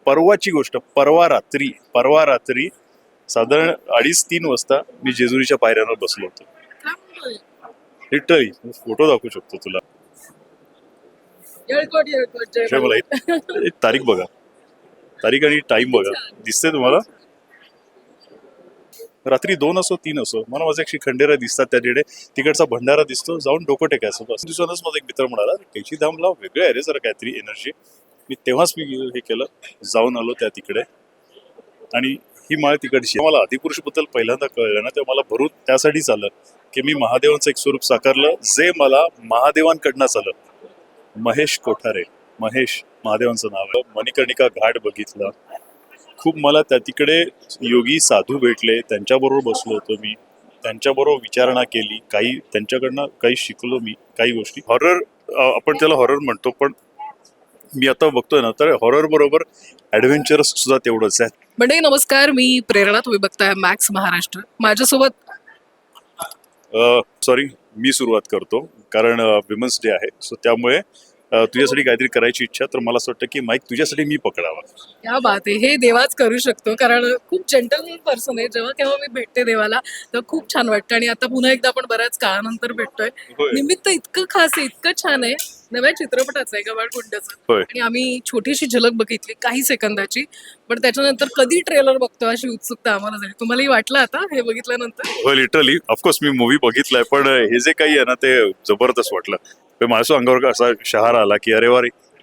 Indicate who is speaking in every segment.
Speaker 1: परवाची गोष्ट, परवा रात्री साधारण 2:30-3 वाजता मी जेजुरीच्या पायऱ्यांवर बसलो होतो. लिटरली फोटो दाखवू शकतो तुला. मला एक तारीख बघा, तारीख आणि टाइम बघा, दिसते तुम्हाला? रात्री 2 असो 3 असो, मला माझे एक खंडेरा दिसतात त्या तिकडे, तिकडचा भंडारा दिसतो, जाऊन डोकं टेकायचं. बस दिवसानच माझा एक मित्र म्हणाला, कैची धामला वेगळं आहे रे जरा काहीतरी एनर्जी. तेव्हाच मी हे केलं, जाऊन आलो त्या तिकडे. आणि ही माळ तिकडची मला आदिपुरुष बद्दल पहिल्यांदा कळलं ना, तेव्हा मला भरून त्यासाठीच आलं की मी महादेवांचं एक स्वरूप साकारलं जे मला महादेवांकडनंच आलं. महेश कोठारे, महेश महादेवांचं नाव आहे. मणिकर्णिका घाट बघितला, खूप मला त्या तिकडे योगी साधू भेटले, त्यांच्याबरोबर बसलो होतो मी, त्यांच्याबरोबर विचारणा केली, काही त्यांच्याकडनं काही शिकलो मी, काही गोष्टी. हॉरर आपण त्याला हॉरर म्हणतो, पण मी आता बघतोय ना तर हॉरर बरोबर ऍडव्हेंचरस सुद्धा तेवढंच आहे.
Speaker 2: मंडळी नमस्कार, मी प्रेरणा, तुम्ही बघताय मॅक्स महाराष्ट्र. माझ्यासोबत
Speaker 1: सॉरी, मी सुरुवात करतो कारण विमेन्स डे आहे, सो त्यामुळे तुझ्यासाठी काहीतरी करायची इच्छा, तर मला असं वाटतं की माईक तुझ्यासाठी मी पकडावा.
Speaker 2: क्या बात आहे, हे देवाच करू शकतो, कारण खूप जेंटलमन पर्सन आहे. जेव्हा केव्हा मी भेटते देवाला तर खूप छान वाटतं. आणि आता पुन्हा एकदा आपण बऱ्याच काळानंतर भेटतोय. निमित्त इतकं खास आहे, इतकं छान आहे, नव्या चित्रपटाचं आहे गवाळकुंडचं. आणि आम्ही छोटीशी झलक बघितली काही सेकंदाची, पण त्याच्यानंतर कधी ट्रेलर बघतो अशी उत्सुकता आम्हाला झाली. तुम्हालाही वाटलं आता हे बघितल्यानंतर?
Speaker 1: हो, लिटरली ऑफकोर्स मी मूवी बघितलाय, पण हे जे काही आहे ना ते जबरदस्त वाटलं. माझ्या अंगावर असा शहारा आला की अरे वा,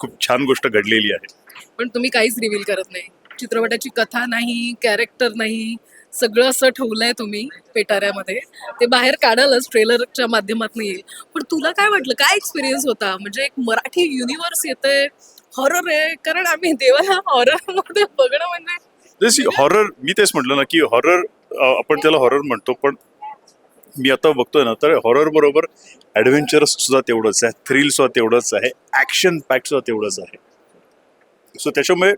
Speaker 1: खूप छान गोष्ट घडलेली आहे.
Speaker 2: पण तुम्ही काहीच रिव्हील करत नाही, चित्रपटाची कथा नाही, कॅरेक्टर नाही, सगळं असं ठेवलंय तुम्ही पेटाऱ्यामध्ये. ते बाहेर काढालच, ट्रेलरच्या माध्यमातून येईल. पण तुला काय वाटलं, काय एक्सपिरियन्स होता? म्हणजे एक मराठी युनिव्हर्स येतंय, हॉरर आहे, कारण आम्ही देवाला हॉरर मध्ये बघणं म्हणजे
Speaker 1: हॉरर, मी तेच म्हटलं ना की हॉरर आपण त्याला हॉरर म्हणतो, पण मी आता बघतोय ना तर हॉरर बरोबर ऍडव्हेंचरस सुद्धा तेवढंच आहे, थ्रिल सुद्धा तेवढंच आहे, ऍक्शन पॅक सुद्धा तेवढंच आहे. सो त्याच्यामुळे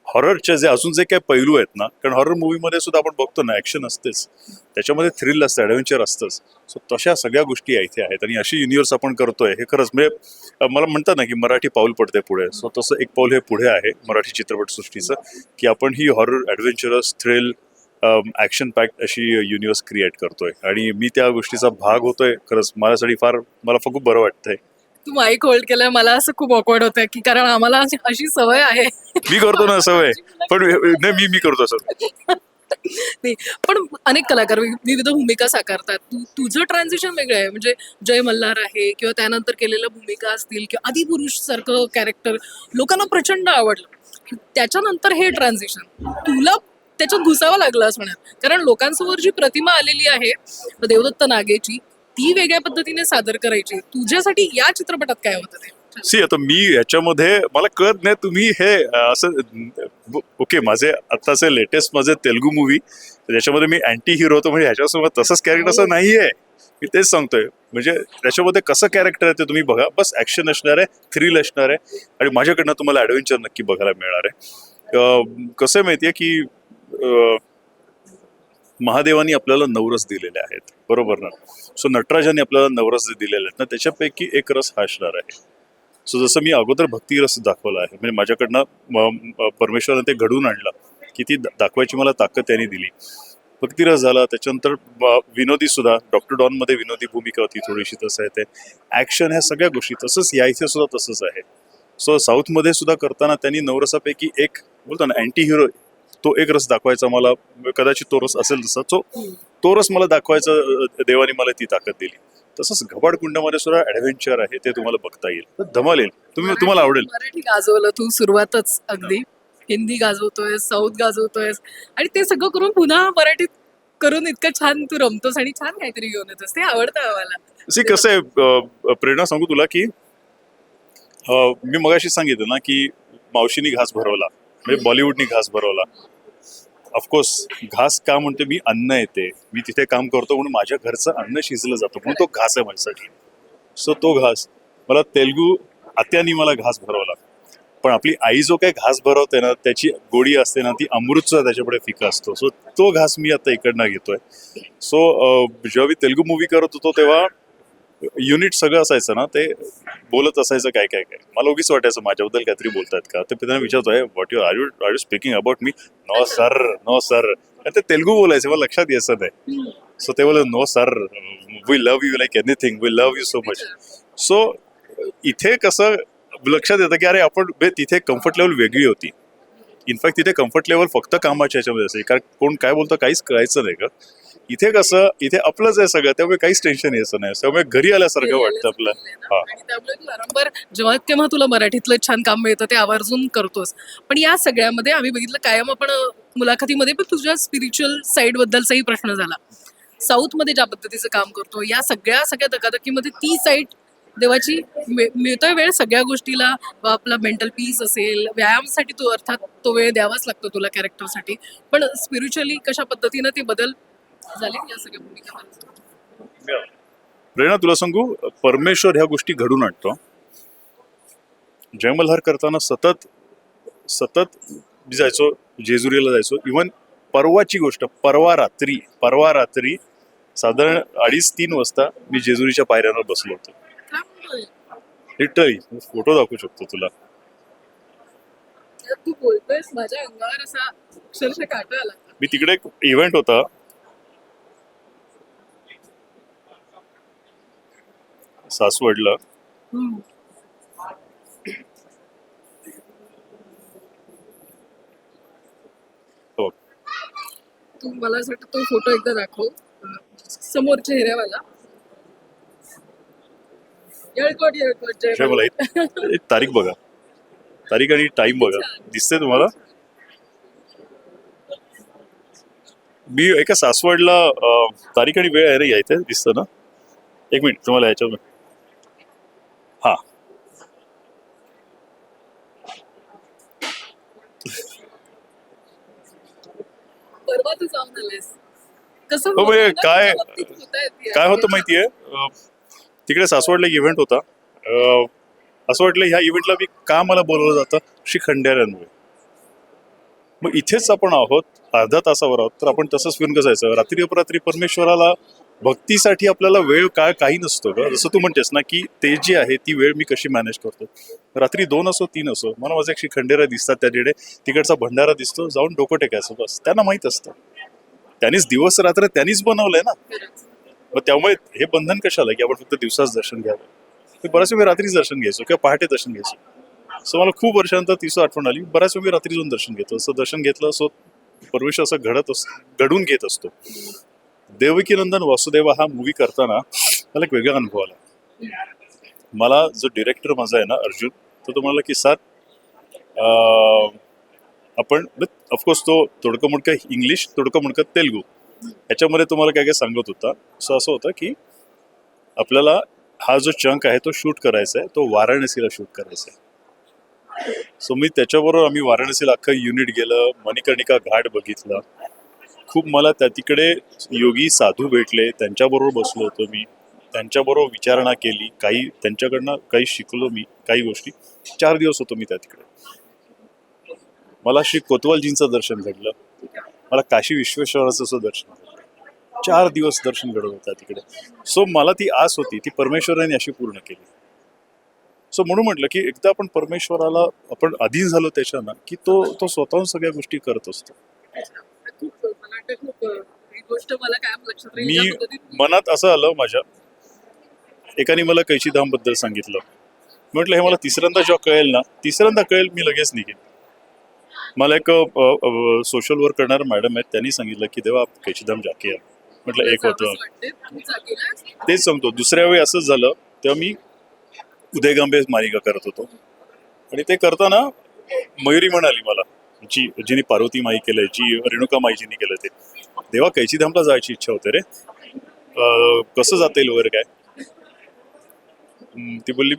Speaker 1: हॉररचे जे अजून जे काही पैलू आहेत ना, कारण हॉरर मूवीमध्ये सुद्धा आपण बघतो ना ऍक्शन असतेच, त्याच्यामध्ये थ्रिल असतं, ऍडव्हेंचर असतंच. सो तशा सगळ्या गोष्टी इथे आहेत आणि अशी युनिव्हर्स आपण करतोय, हे खरंच म्हणजे मला म्हणतात ना की मराठी पाऊल पडते पुढे. सो तसं एक पाऊल हे पुढे आहे मराठी चित्रपटसृष्टीचं, की आपण ही horror, adventurous, thrill, action pack अशी युनिव्हर्स क्रिएट करतोय आणि मी त्या गोष्टीचा भाग होतोय. खरंच माझ्यासाठी मला खूप बरं वाटतंय.
Speaker 2: तू माईक होल्ड केलं, मला असं खूप ऑकवर्ड होतं की कारण आम्हाला अशी सवय आहे.
Speaker 1: मी करतो ना सवय, पण नाही मी करतो असं
Speaker 2: नाही, पण अनेक कलाकार विविध भूमिका साकारतात. तुझं ट्रान्झिशन वेगळं आहे. म्हणजे जय मल्हार आहे किंवा त्यानंतर केलेल्या भूमिका असतील किंवा आदिपुरुष सारखं कॅरेक्टर लोकांना प्रचंड आवडलं. त्याच्यानंतर हे ट्रान्झिशन तुला त्याच्यात घुसावं लागलं असं म्हणा, कारण लोकांसमोर जी प्रतिमा आलेली आहे देवदत्त नागेची, ती वेगळ्या पद्धतीने सादर करायची. तुझ्यासाठी या चित्रपटात काय होतं ते?
Speaker 1: आता मी याच्यामध्ये मला कळत नाही तुम्ही हे असं ओके, माझे आत्ताचे लेटेस्ट माझे तेलुगू मूवी त्याच्यामध्ये मी अँटी हिरो होतो, म्हणजे ह्याच्यासोबत तसंच कॅरेक्टर असं नाहीये. मी तेच सांगतोय, म्हणजे त्याच्यामध्ये कसं कॅरेक्टर आहे ते तुम्ही बघा. बस ऍक्शन असणार आहे, थ्रिल असणार आहे आणि माझ्याकडनं तुम्हाला ऍडव्हेंचर नक्की बघायला मिळणार आहे. कसं माहितीये की महादेवानी आपल्याला नवरस दिलेले आहेत, बरोबर ना? सो नटराजांनी आपल्याला नवरस दिलेले आहेत ना, त्याच्यापैकी एक रस हा असणार आहे. सो जसं मी अगोदर भक्तिरस दाखवला आहे, म्हणजे माझ्याकडनं परमेश्वराने ते घडवून आणलं की ती दाखवायची मला ताकद त्यांनी दिली. भक्तिरस झाला, त्याच्यानंतर विनोदी सुद्धा, डॉक्टर डॉन मध्ये विनोदी भूमिका होती थोडीशी, तसं आहे ते ऍक्शन, ह्या सगळ्या गोष्टी तसंच या इथे सुद्धा तसंच आहे. सो साऊथ मध्ये सुद्धा करताना त्यांनी नवरसापैकी एक बोलतो ना अँटी हिरो, तो एक रस दाखवायचा मला, कदाचित तो रस असेल तसा, तो रस मला दाखवायचा देवाने मला ती ताकद दिली. तसंच घबाडकुंडामध्ये सुद्धा ऍडव्हेंचर आहे, ते तुम्हाला बघता येईल, धमाल येईल, तुम्हाला आवडेल.
Speaker 2: मराठी गाजवलं तू सुरुवातच, अगदी हिंदी गाजवतोय, साऊथ गाजवतोय, आणि ते सगळं करून पुन्हा मराठीत करून इतकं छान तू रमतोस आणि छान काहीतरी घेऊन येतोस, ते आवडतं आम्हाला.
Speaker 1: कसं आहे प्रेरणा, सांगू तुला की मी मगाशी सांगितलं ना की मावशीनी घास भरवला, म्हणजे बॉलिवूडनी घास भरवला. ऑफकोर्स घास का म्हणते मी, अन्न येते, मी तिथे काम करतो म्हणून माझ्या घरचं अन्न शिजलं जातं, म्हणून तो घास आहे माझ्यासाठी. सो तो घास मला तेलुगू आत्यानी मला घास भरवला, पण आपली आई जो काही घास भरवते ना त्याची गोडी असते ना, ती अमृत सुद्धा त्याच्यापुढे फिका असतो. सो तो घास मी आता इकडनं घेतोय. सो जेव्हा मी तेलुगू मूवी करत होतो तेव्हा युनिट सगळं असायचं ना, ते बोलत असायचं काय काय काय. मला उगीच वाटायचं माझ्याबद्दल काहीतरी बोलतायत का. ते त्यांना विचारतोय what you are you speaking about me. No sir, no sir. ते तेलुगू बोलायचे, मला लक्षात यायचं नाही. सो ते बोलत no sir, we love you like anything, we love you so much. So इथे कसं लक्षात येतं की अरे आपण तिथे कम्फर्ट लेवल वेगळी होती. इनफॅक्ट तिथे कम्फर्ट लेवल फक्त कामाच्या ह्याच्यामध्ये असेल, कारण कोण काय बोलतं काहीच कळायचं नाही का. इथे कसं, इथे आपलंच आहे सगळं, त्यामुळे काहीच टेन्शन यायचं नाही. त्यामुळे घरी आल्यासारखं वाटतं आपलं. हा.
Speaker 2: आणि त्यामुळे तू वारंवार जेव्हा केव्हा तुला मराठीतलं छान काम मिळतं ते आवर्जून करतोस. पण या सगळ्यामध्ये आम्ही बघितलं कायम आपण मुलाखतीमध्ये पण तुझ्या स्पिरिच्युअल साईड बद्दलचाही प्रश्न झाला. साऊथमध्ये ज्या पद्धतीचं काम करतो, या सगळ्या धकाधकीमध्ये ती साईड देवाची मिळतोय वेळ सगळ्या गोष्टीला. आपला मेंटल पीस असेल, व्यायामासाठी तू अर्थात तो वेळ द्यावाच लागतो तुला कॅरेक्टरसाठी. पण स्पिरिच्युअली कशा पद्धतीनं ते बदल झाले या सगळ्या भूमिका.
Speaker 1: प्रेरणा तुला सांगू, परमेश्वर ह्या गोष्टी घडून आणतो. जय मल्हार करताना सतत सतत मी जायचो, जेजुरीला जायचो. इवन परवाची गोष्ट, परवा रात्री साधारण 2:30-3 वाजता मी जेजुरीच्या पायऱ्यांवर बसलो होतो. लिटरली फोटो दाखवू शकतो तुला.
Speaker 2: तू बोलतोयस माझ्या अंगावर असा अक्षरशः काटा आला.
Speaker 1: मी तिकडे एक इव्हेंट होता, सासवडला. हो,
Speaker 2: तू मला असं वाटतं तो फोटो एकदा दाखव समोर चेहऱ्यावाला. येळकोट जय
Speaker 1: जय मल्हार. एक तारीख बघा, तारीख आणि टाइम बघा, दिसते तुम्हाला. मी एका सासवडला तारीख आणि वेळ आहे रे, यायचं दिसतं ना. एक मिनिट तुम्हाला याच्यावर. हा,
Speaker 2: परवा तू जाऊन आलेस. कसं
Speaker 1: हो म्हणजे
Speaker 2: होतं ना,
Speaker 1: काय
Speaker 2: तुझ्या बाबतीत होतंय
Speaker 1: काय होतं माहितीये, तिकडे सासवडला इव्हेंट होता. असं वाटलं ह्या इव्हेंटला मी का मला बोलवलं जातं, श्री खंडेरांमुळे. मग इथेच आपण आहोत, अर्धा तासावर आहोत, तर आपण तसंच फिरून कसं जायचं. रात्री अपरात्री परमेश्वराला भक्तीसाठी आपल्याला वेळ काय काही नसतो का. जसं तू म्हणतेस ना की ते जी आहे ती वेळ मी कशी मॅनेज करतो. रात्री 2 असो 3 असो, मला माझे श्री खंडेरा दिसतात त्या तिकडे, तिकडचा भंडारा दिसतो, जाऊन डोकं टेकायचं बस. त्यांना माहित असतं, त्यांनीच दिवस रात्र त्यांनीच बनवलंय ना. मग त्यामुळे हे बंधन कशाला की आपण फक्त दिवसाच दर्शन घ्यावं. ते बऱ्याच वेळी रात्रीच दर्शन घ्यायचो किंवा पहाटे दर्शन घ्यायचो. सो मला खूप वर्षानंतर तिचं आठवण आली, बऱ्याच वेळी रात्री जाऊन दर्शन घेतो. असं दर्शन घेतलं, सो परमेश्वर असं घडून घेत असतो. देवकीनंदन वासुदेवा हा मूवी करताना मला एक वेगळा अनुभव आला. मला जो डिरेक्टर माझा आहे ना अर्जुन, तो म्हणाला की सर आपण ऑफकोर्स तो तोडकं मोडकं इंग्लिश, तोडकं मोडकं तेलुगू ह्याच्यामध्ये तुम्हाला काय काय सांगत होता. सो असं होतं की आपल्याला हा जो चंक आहे तो शूट करायचा आहे, तो वाराणसीला शूट करायचा आहे. सो मी त्याच्याबरोबर आम्ही वाराणसीला अख्खं युनिट गेलं, मणिकर्णिका घाट बघितला. खूप मला त्या तिकडे योगी साधू भेटले, त्यांच्याबरोबर बसलो होतो मी, त्यांच्याबरोबर विचारणा केली, काही त्यांच्याकडनं काही शिकलो मी काही गोष्टी. 4 दिवस होतो मी त्या तिकडे. मला श्री कोतवालजींचं दर्शन घडलं, मला काशी विश्वेश्वराचं सुद्धा दर्शन घडलं. 4 दिवस दर्शन घडत होता तिकडे. सो मला ती आस होती, ती परमेश्वराने अशी पूर्ण केली. सो म्हणून म्हटलं की एकदा आपण परमेश्वराला आपण अधीन झालो त्याच्यानं की तो स्वतःहून सगळ्या गोष्टी करत असतो.
Speaker 2: मला वाटतं खूप ही गोष्ट मला काय लक्षात राहील
Speaker 1: मी
Speaker 2: ज्या पद्धतीने
Speaker 1: मनात असं आलं माझ्या, एकाने मला कैची धाम बद्दल सांगितलं. म्हटलं हे मला तिसऱ्यांदा जेव्हा कळेल ना, तिसऱ्यांदा कळेल मी लगेच निघेन. मला एक सोशल वर्क करणारा मॅडम आहेत, त्यांनी सांगितलं की देवा आप कैची धाम जाके या. म्हटलं एक होतं,
Speaker 2: वाटते तू जागेलास.
Speaker 1: तेच सांगतो. दुसऱ्या वेळी असंच झालं, तेव्हा मी उदयगांबे मालिका करत होतो आणि ते करताना मयुरी म्हणाली मला, जिने पार्वती माई केलंय, जी रेणुका माईजीनी केलं, ते देवा कैची धामला जायची इच्छा होते रे, कसं जाता येईल वगैरे काय. ती बोलली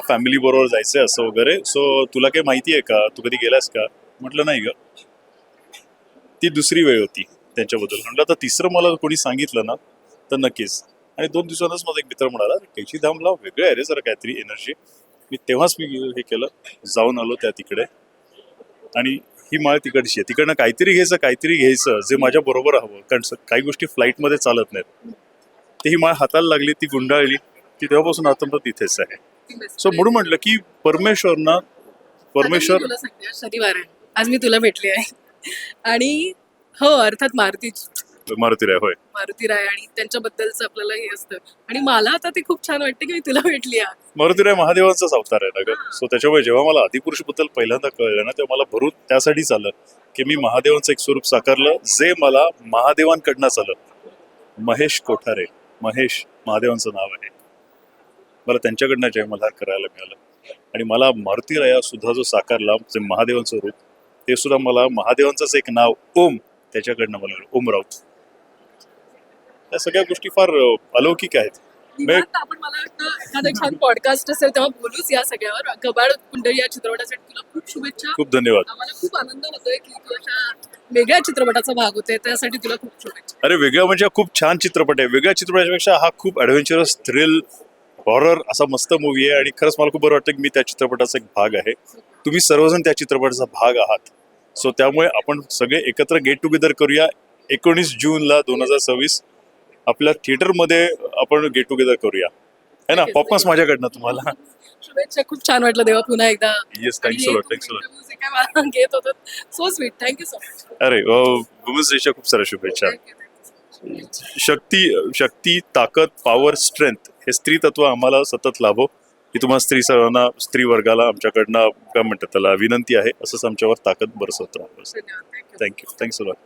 Speaker 1: फॅमिली बरोबर जायचंय असं वगैरे. सो तुला काही माहिती आहे का, तू कधी गेलास का. म्हटलं नाही ग. ती दुसरी वेळ होती त्यांच्याबद्दल. म्हटलं आता तिसरं मला कोणी सांगितलं ना तर नक्कीच. आणि 2 दिवसांतच माझा एक मित्र म्हणाला कैची धामला वेगळं आहे रे जरा काहीतरी एनर्जी. तेव्हाच मी हे केलं, जाऊन आलो त्या तिकडे. आणि ही माळ तिकडची आहे, तिकडनं काहीतरी घ्यायचं जे माझ्या बरोबर हवं, कारण काही गोष्टी फ्लाईटमध्ये चालत नाहीत. ती ही माळ हाताला लागली, ती गुंडाळली ती तेव्हापासून आतापर्यंत तिथेच आहे. सो म्हणून म्हटलं की परमेश्वर
Speaker 2: आता मी तुला सांगते, आज शनिवार आहे, आज मी तुला भेटली आहे आणि हो अर्थात
Speaker 1: मारुती राय होय.
Speaker 2: मारुती राय आणि त्यांच्याबद्दलचं आपल्याला हे असतं आणि मला आता ते खूप छान वाटतं की मी तुला भेटली आहे.
Speaker 1: मारुती राय महादेवांचाच अवतार आहे ना ग. सो त्याच्यामुळे जेव्हा मला आदिपुरुष बद्दल पहिल्यांदा कळलं ना तेव्हा मला भरून त्यासाठीच आलं की मी महादेवांचं एक स्वरूप साकारलं जे मला महादेवांकडनंच आलं. महेश कोठारे, महेश महादेवांचं नाव आहे. मला त्यांच्याकडनं जय मल्हार करायला मिळालं आणि मला मारुती राया सुद्धा जो साकारला जे महादेवांचं रूप ते सुद्धा मला महादेवांचंच एक नाव ओम त्याच्याकडनं मला ओम राऊत. या सगळ्या गोष्टी फार अलौकिक आहेत.
Speaker 2: निवांत आपण मला वाटतं एखादा छान पॉडकास्ट असेल तेव्हा बोलूच या सगळ्यावर. कबाड कुंडली या चित्रपटासाठी तुला खूप शुभेच्छा.
Speaker 1: खूप धन्यवाद.
Speaker 2: आम्हाला खूप आनंद होतोय की तू अशा वेगळ्या चित्रपटाचा भाग होते, त्यासाठी तुला खूप शुभेच्छा.
Speaker 1: अरे वेगळा म्हणजे हा खूप छान चित्रपट आहे. वेगळ्या चित्रपटापेक्षा हा खूप ॲडव्हेंचरस थ्रिल हॉरर असा मस्त मूवी आहे आणि खरंच मला खूप बरं वाटतं की मी त्या चित्रपटाचा एक भाग आहे. तुम्ही सर्वजण त्या चित्रपटाचा भाग आहात. सो त्यामुळे आपण सगळे एकत्र गेट टुगेदर करूया 19 जूनला 2026 आपल्या थिएटरमध्ये आपण गेट टुगेदर करूया है ना. पॉपकॉर्न्स माझ्याकडनं तुम्हाला.
Speaker 2: शुभेच्छा. खूप छान वाटलं देवा पुन्हा एकदा.
Speaker 1: Yes thanks a lot. Thanks a lot.
Speaker 2: Music काय मला घेत होतं. So sweet. Thank you so much.
Speaker 1: अरे वुमन्स डेच्या खूप साऱ्या शुभेच्छा. शक्ती ताकद पॉवर स्ट्रेंथ हे स्त्री तत्व आम्हाला सतत लाभो ही तुम्हाला स्त्री वर्गाला आमच्याकडनं काय म्हणतात त्याला विनंती आहे. असंच आमच्यावर ताकद बरसत राहा.
Speaker 2: धन्यवाद.
Speaker 1: थँक्यू. Thanks a lot.